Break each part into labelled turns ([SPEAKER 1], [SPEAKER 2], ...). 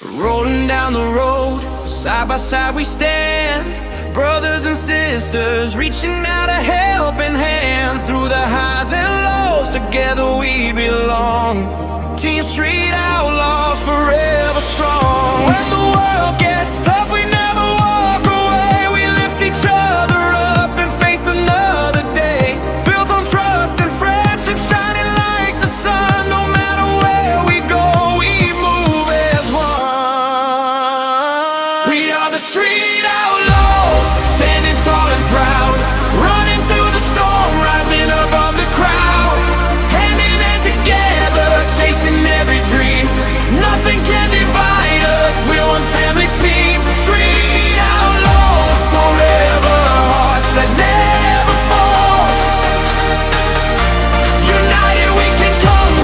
[SPEAKER 1] Rolling down the road, side by side we stand. Brothers and sisters, reaching out a helping hand. Through the highs and lows, together we belong. Team Street Outlaws, forever strong. When the world gets tough, we never walk away. We lift each other up and face another day. Built on trust and friendship, shining like the sun. No matter where we go, we move as one. We are the Street Outlaws, standing tall and proud. Running through the storm, rising above the crowd. Hand in hand together, chasing every dream. Nothing can divide us, we're one family team. The Street Outlaws, forever, hearts that never fall. United we can come.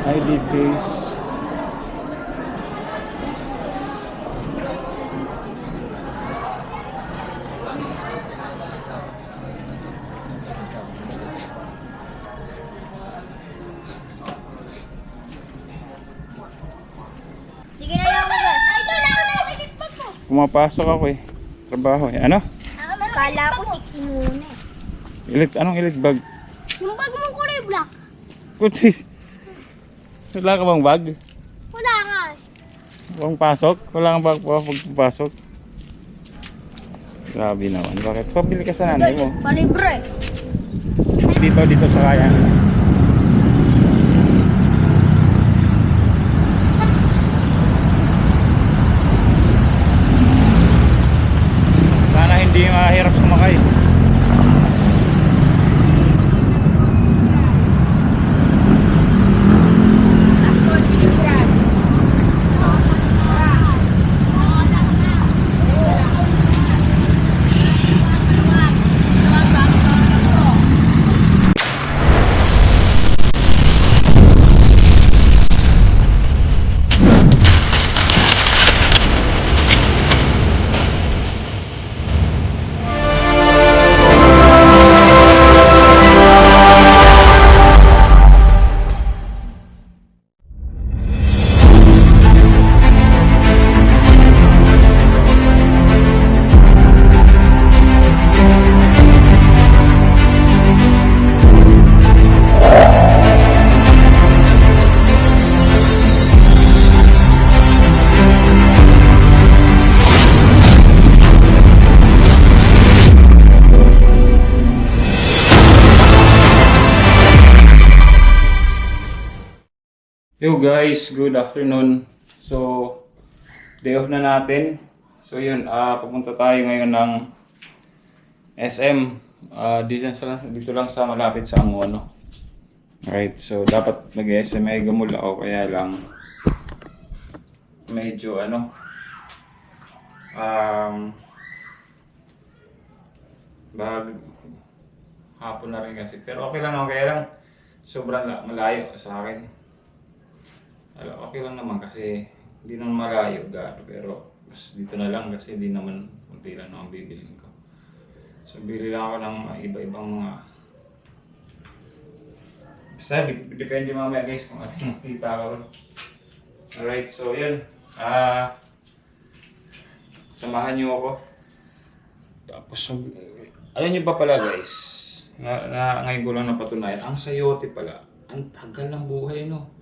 [SPEAKER 2] ID case.
[SPEAKER 3] Sige na lang, boss. Ay, ito lang na tikipag ko.
[SPEAKER 2] Pumapasok ako eh. Trabaho eh. Ano?
[SPEAKER 3] Kala ko tikimuna eh.
[SPEAKER 2] Anong ilit bag?
[SPEAKER 3] Yung bag mo kulay black.
[SPEAKER 2] Puti. Wala ka bang bag?
[SPEAKER 3] Wala nga.
[SPEAKER 2] Bang pasok? Wala kang bag pa pagpapasok? Grabe naman. Bakit? Pabili ka sa nanay mo.
[SPEAKER 3] Palibre.
[SPEAKER 2] Dito sa kaya. Sana hindi mahirap sumakay. Yo guys, good afternoon. So, day off na natin. So yun, pupunta tayo ngayon ng SM. Dito lang sa malapit sa Angono. Alright, so dapat mag-SM ay gamula ako, kaya lang medyo hapon na rin kasi. Pero okay lang, sobrang malayo sa akin. Okay lang naman kasi hindi naman malayo gaano, pero mas dito na lang kasi hindi naman kunti lang ang bibilin ko. So bili lang ako ng iba-ibang mga basta depende mamaya guys kung ano yung kita ko ron. Alright, so yun, samahan nyo ako. Tapos alam nyo ba pala guys, ngayon ko lang napatunayan, ang sayote pala, ang tagal ng buhay no.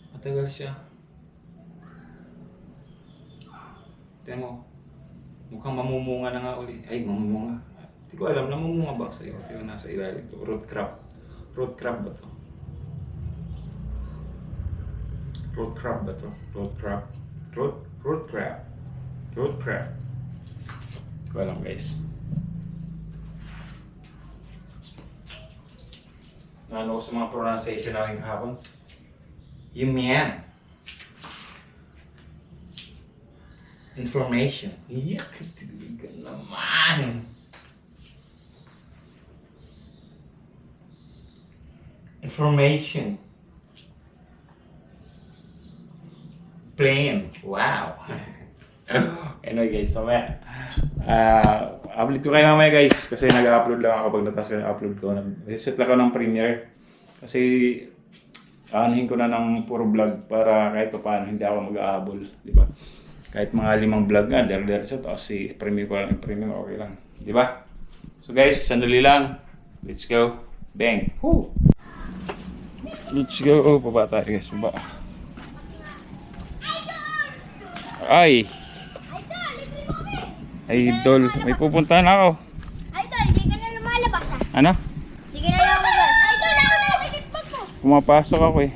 [SPEAKER 2] Matagal siya. Tingnan mo. Mukhang mamumunga na nga uli. Ay, mamumunga. Hindi ko alam, namumunga ba sa'yo? Yung nasa ilalim ito. Root crab. Root crab ba ito? Root crab ba ito? Root crab. Root crab. Root crab. Hindi ko alam guys. Nano ko sa mga pronunciation namin kahapon. Yumian. Information. Iya, ketiga naman. Information. Plane. Wow. Anyway guys, so upload ko kayo mamaya guys kasi nag-upload lang ako pag natas ko yung upload ko. Nag-set lang ako ng Premiere kasi anuhin ko na ng puro vlog para kahit pa paano hindi ako mag-ahabol, di ba? Kahit mga 5 vlog nga, der-der so tapos si Premiere ko lang, Premiere okay lang, di ba? So guys, sandali lang. Let's go. Bang. Woo! Let's go. Baba tayo guys, baba. Ay! Idol, may pupuntahan ako.
[SPEAKER 3] Idol, di ka na lumalabas ah.
[SPEAKER 2] Ano?
[SPEAKER 3] Di ka na lumalabas. Idol, ako na tinitpag mo.
[SPEAKER 2] Pumapasok ako eh.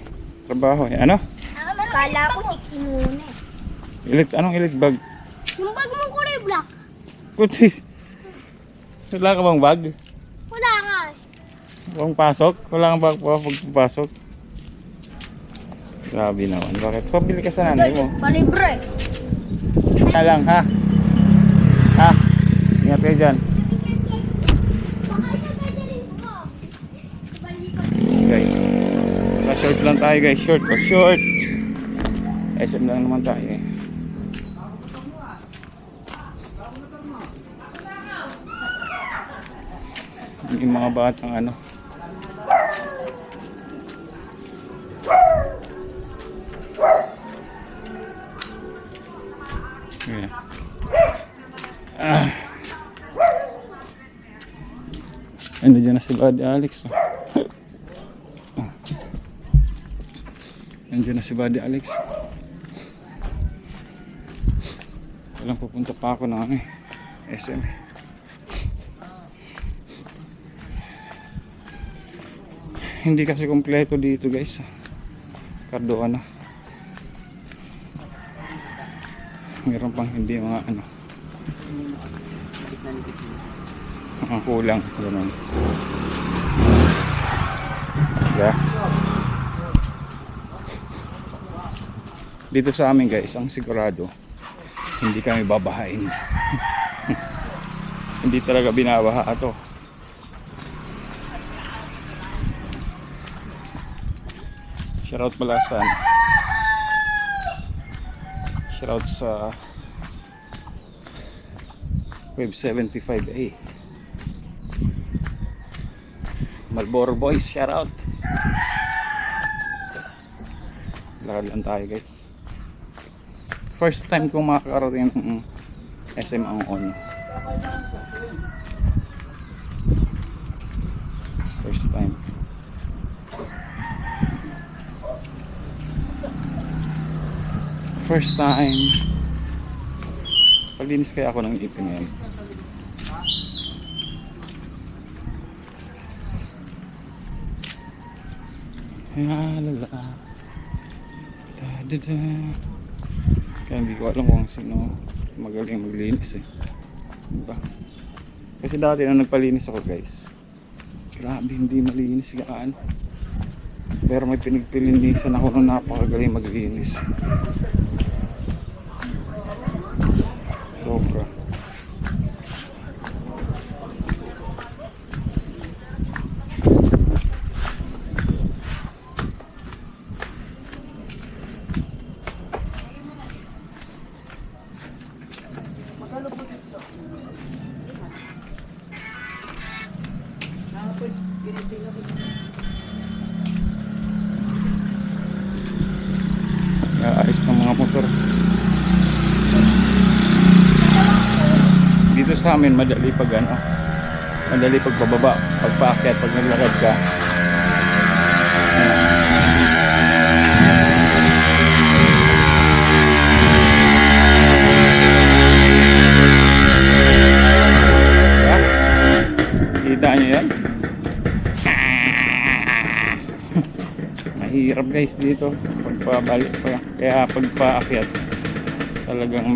[SPEAKER 2] Trabaho eh. Ano?
[SPEAKER 3] Kala ko tiki muna eh.
[SPEAKER 2] Anong elit bag?
[SPEAKER 3] Yung bag mo kulay black.
[SPEAKER 2] Puti. Wala ka bang bag?
[SPEAKER 3] Wala nga.
[SPEAKER 2] Walang pasok? Wala kang bag pagpapasok? Grabe naman. Bakit? Pabili ka sa nanay mo.
[SPEAKER 3] Palibre.
[SPEAKER 2] Na lang ha? Ha? Ingat kayo dyan. Guys. Naka-short lang tayo guys. Short. SM lang naman tayo eh. Yung mga batang ano. Yeah. Ano dyan na si Buddy Alex. Nandiyan na si Buddy Alex. Walang pupunta pa ako ng SM. Hindi kasi kompleto dito guys. Cardoana. Meron pang hindi mga ano. Mga kulang. Ganun. Yeah. Dito sa amin guys, ang sigurado hindi kami babahain. Hindi talaga binabaha ito. Shoutout pala sa shoutout sa Web 75A Marlboro Boys, shoutout. Lakad lang tayo guys. First time kong makakarating ng SM ang on. First time. First time. Paglinis kaya ako ng ipin ngayon. Lala. Da. Kaya hindi ko alam kung sino magaling maglinis eh. Diba? Kasi dati nung nagpalinis ako guys, grabe hindi malinis gaan. Pero may pinagpilinisan ako nung napakagaling maglinis. Sobra. Ayos ng mga motor. Dito sa amin madali pag ano, madali pag bababa, pag paakyat, pag naglakad ka. Kita nyo yan? Mahirap guys dito pagpabalik pa, kaya pagpaakyat talagang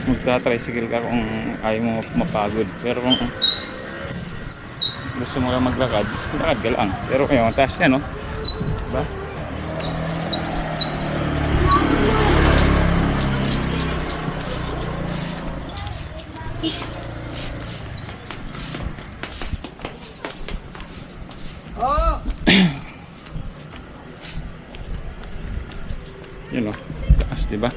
[SPEAKER 2] magta-tricycle ka kung ayaw mo mapagod. Pero kung gusto mo lang maglakad, lakad ka lang. Pero ngayon, taas yan, no? Diba? Yun o, taas diba?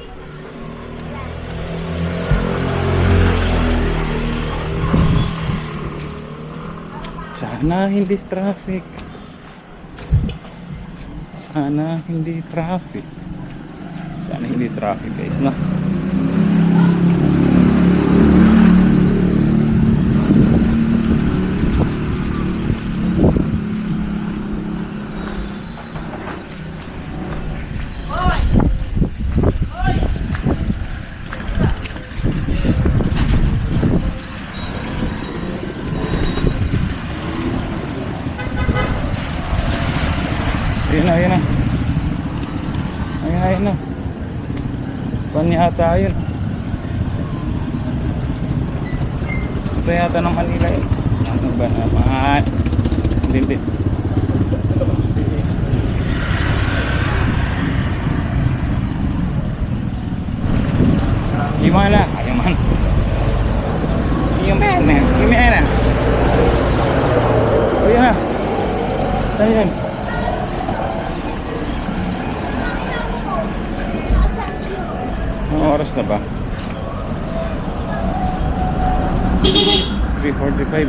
[SPEAKER 2] Sana hindi traffic. Sana hindi traffic. Sana hindi traffic guys, no? Ayun na, ayun na. Ayun na, ayun na. Pan yata yun. Ito yata ng Manila yun. Ano ba naman? Hindi. Gimana? Gimana? Gimana? Gimana? Oh yun na. Saan yun? Anong oras na ba? 3:45.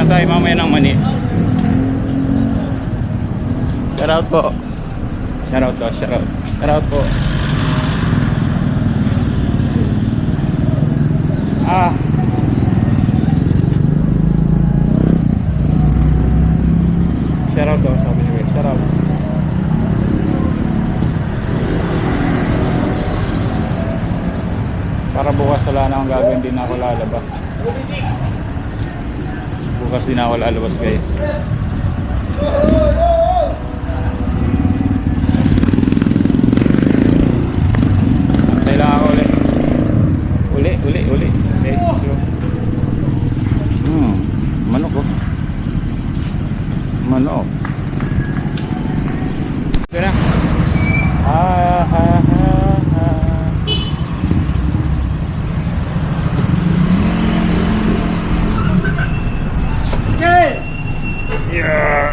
[SPEAKER 2] Tayo mamaya ng mani. Shout out po. Shout out po. Shout out po. Shout out po. Sabi niyo, shout out. Para bukas wala na akong gagawin, din ako lalabas. Bukas din ako lalabas guys. Antay lang ako ulit. Uli guys. So, manok oh. Manok. Ito na. Yeah.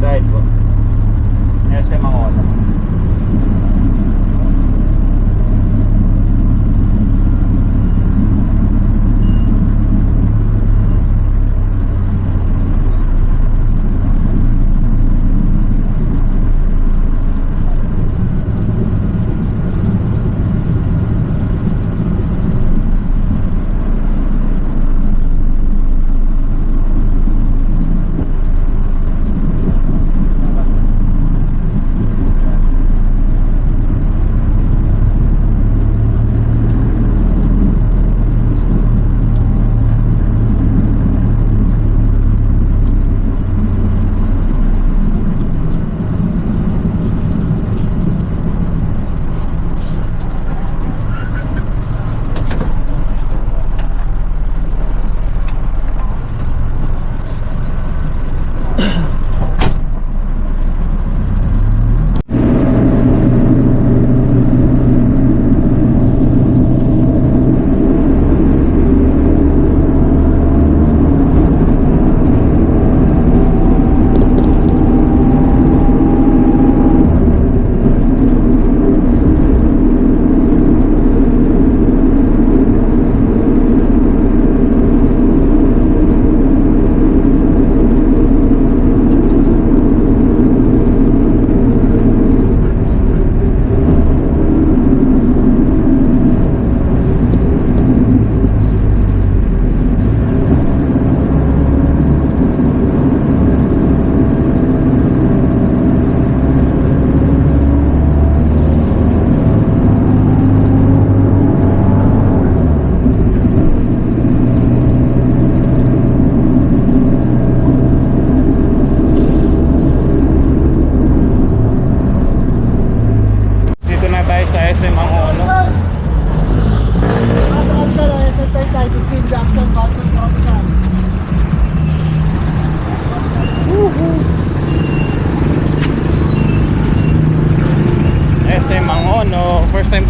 [SPEAKER 2] Dahil po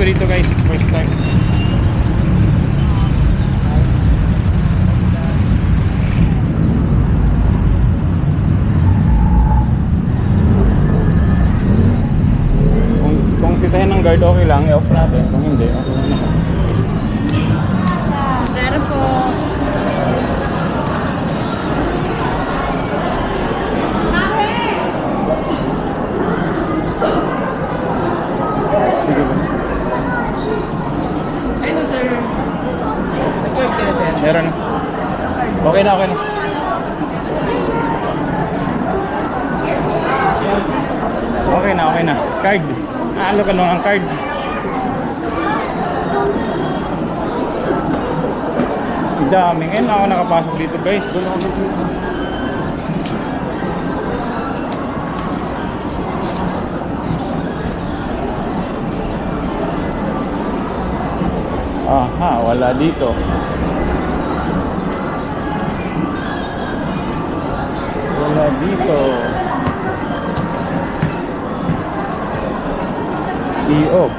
[SPEAKER 2] ko dito guys, first time. Kung sitahin ng guard okay lang, i-off natin. Kung hindi, okay lang naman.
[SPEAKER 3] Pero po.
[SPEAKER 2] Sige ba?
[SPEAKER 3] Ano sir?
[SPEAKER 2] Meron na. Okay na, okay na. Okay na, okay na. Card. Ano ka lang ang card? Ang dami. Ngayon ako nakapasok dito guys. Aha, wala dito. Wala dito. I-off.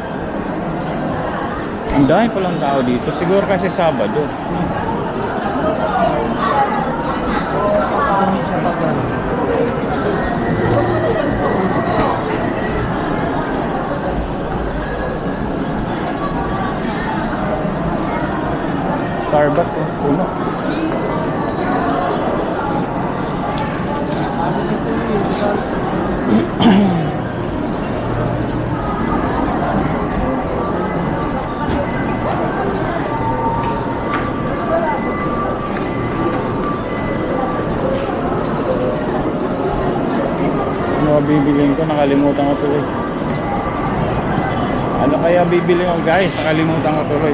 [SPEAKER 2] Ang dami palang tao dito. Siguro kasi Sabado. Starbucks, oh, puno. Ano bibiliin ko? Nakalimutan ko tuloy. Ano kaya bibiliin ko guys? Nakalimutan ko tuloy.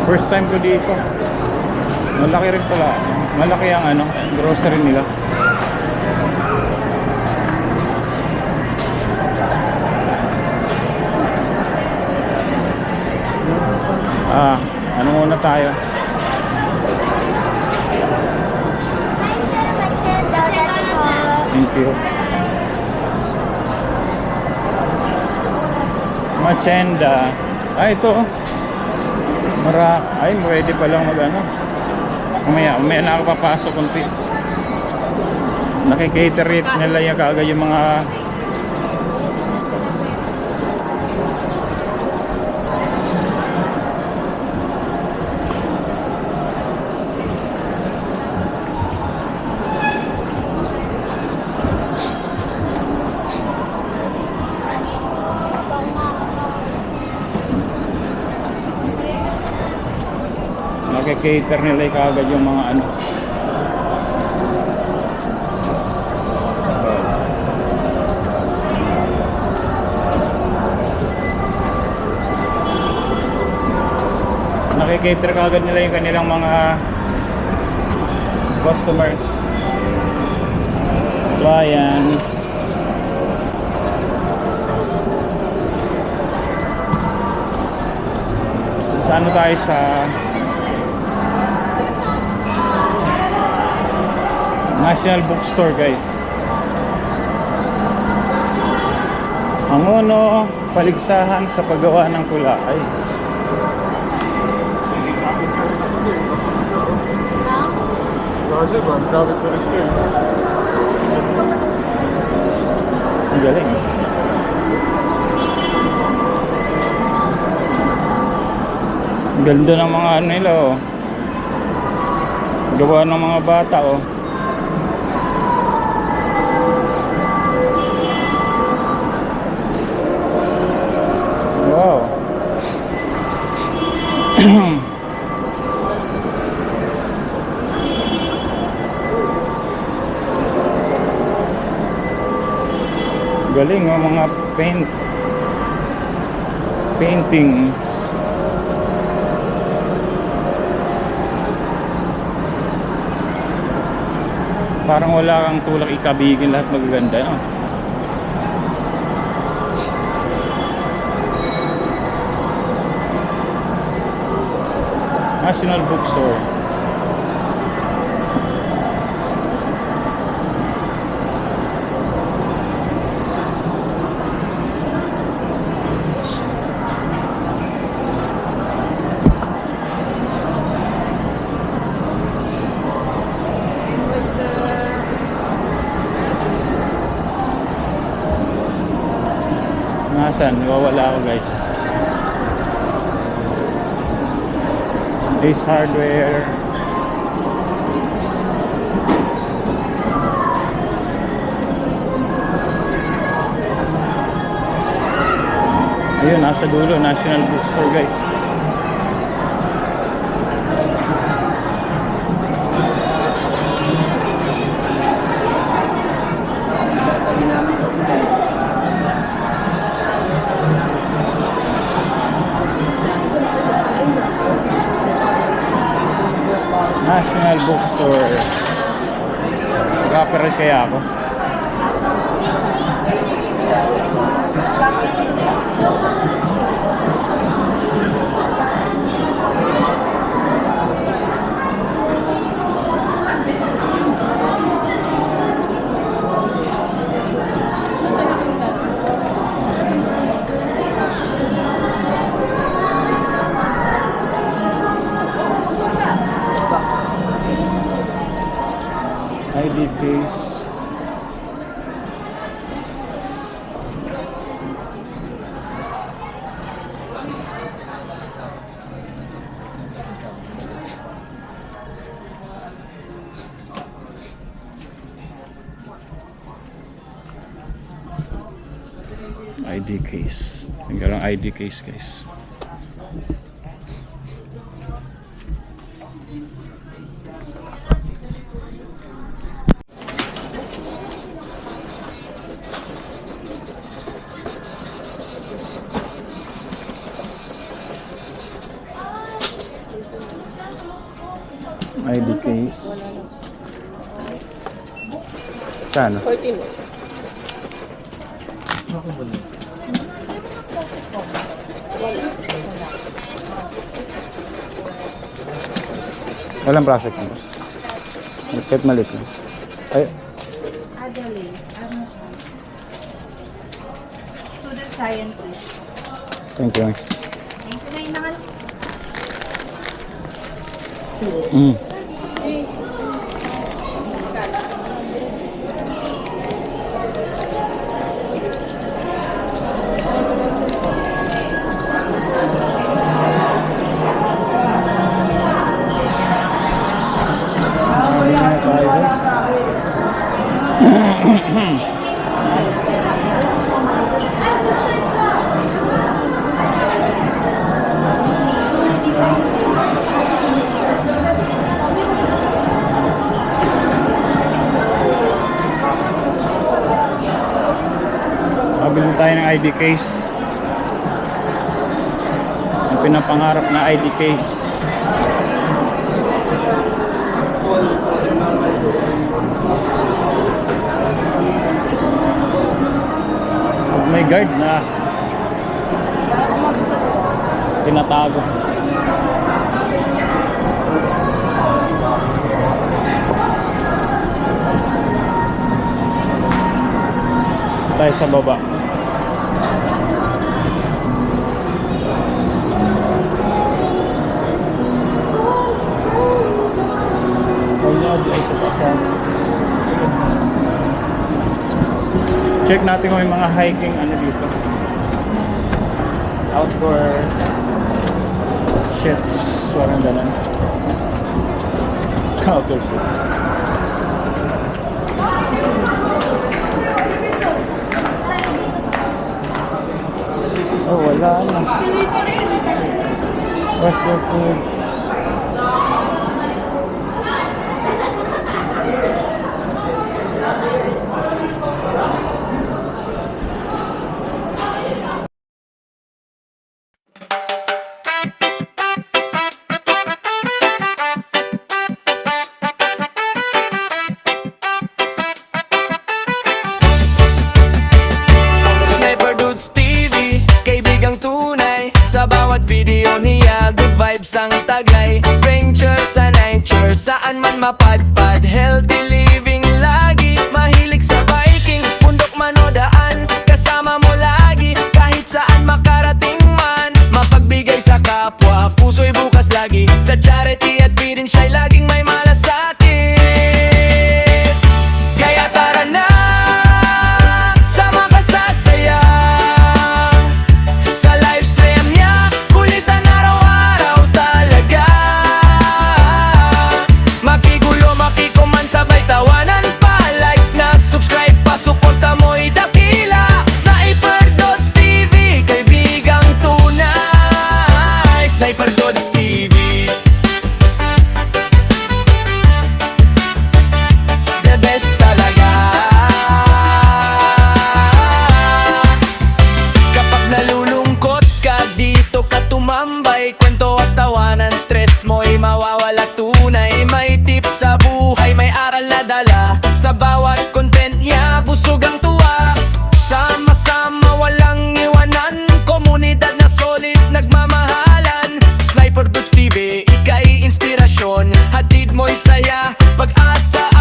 [SPEAKER 2] First time ko dito. Malaki rin pala. Malaki ang ano, grocery nila. Ano muna tayo? Thank you. Machenda. Ito. Ay, pwede palang mag-ano. Umaya na ako papasok kunti. Nakikater it nila yung kaagad yung mga nakikater nila yung kaagad yung mga ano. Nakikater kaagad nila yung kanilang mga customer, clients. Sa ano tayo sa National Bookstore guys. Ang uno, paligsahan sa paggawa ng kulay. Ang galing. Ang ganda ng mga ano nila oh. Gawa ng mga bata oh. Wow. Galing oh, mga paintings. Parang wala kang tulak ikabigin, lahat magaganda no? National Bookstore.
[SPEAKER 4] minsan, wawala ako guys. Ace Hardware. Ayun, nasa dulo, National Bookstore guys. National Bookstore. Mag-operate kaya ako? ID case. ID case. Tinggal ang ID case guys. ID case. Saan?
[SPEAKER 5] 14.
[SPEAKER 4] Walang plastic nito. Kahit maliit lang. Ay,
[SPEAKER 3] Adelaide. Ano siya? Student scientist.
[SPEAKER 4] thank you.
[SPEAKER 3] Thank you na yung naman.
[SPEAKER 4] Mm. Pabili tayo ng ID case. Ang pinapangarap na ID case. May guard na tinatago. Tayo sa baba. Check natin kung may mga hiking ano dito. Outdoor shits. Parang ganun. Outdoor shits. Oh, wala na. What's the food?
[SPEAKER 1] Sniper Dudes TV, kaibigang tunay. Sa bawat video niya, good vibes ang taglay. Venture sa nature, saan man mapadpad. Healthy living lagi, mahilig sa biking. Bundok man o daan, kasama mo lagi. Kahit saan makarating man, mapagbigay sa kapwa. Puso'y bukas lagi, sa charity at birin siya'y laging may malasakit. Kaya tara na, sama ka sa saya. nagpapadala. Sa bawat content niya, busog ang tuwa. Sama-sama, walang iwanan. Komunidad na solid, nagmamahalan. Sniper Boots TV, ika'y inspirasyon. Hatid mo'y saya, pag-asa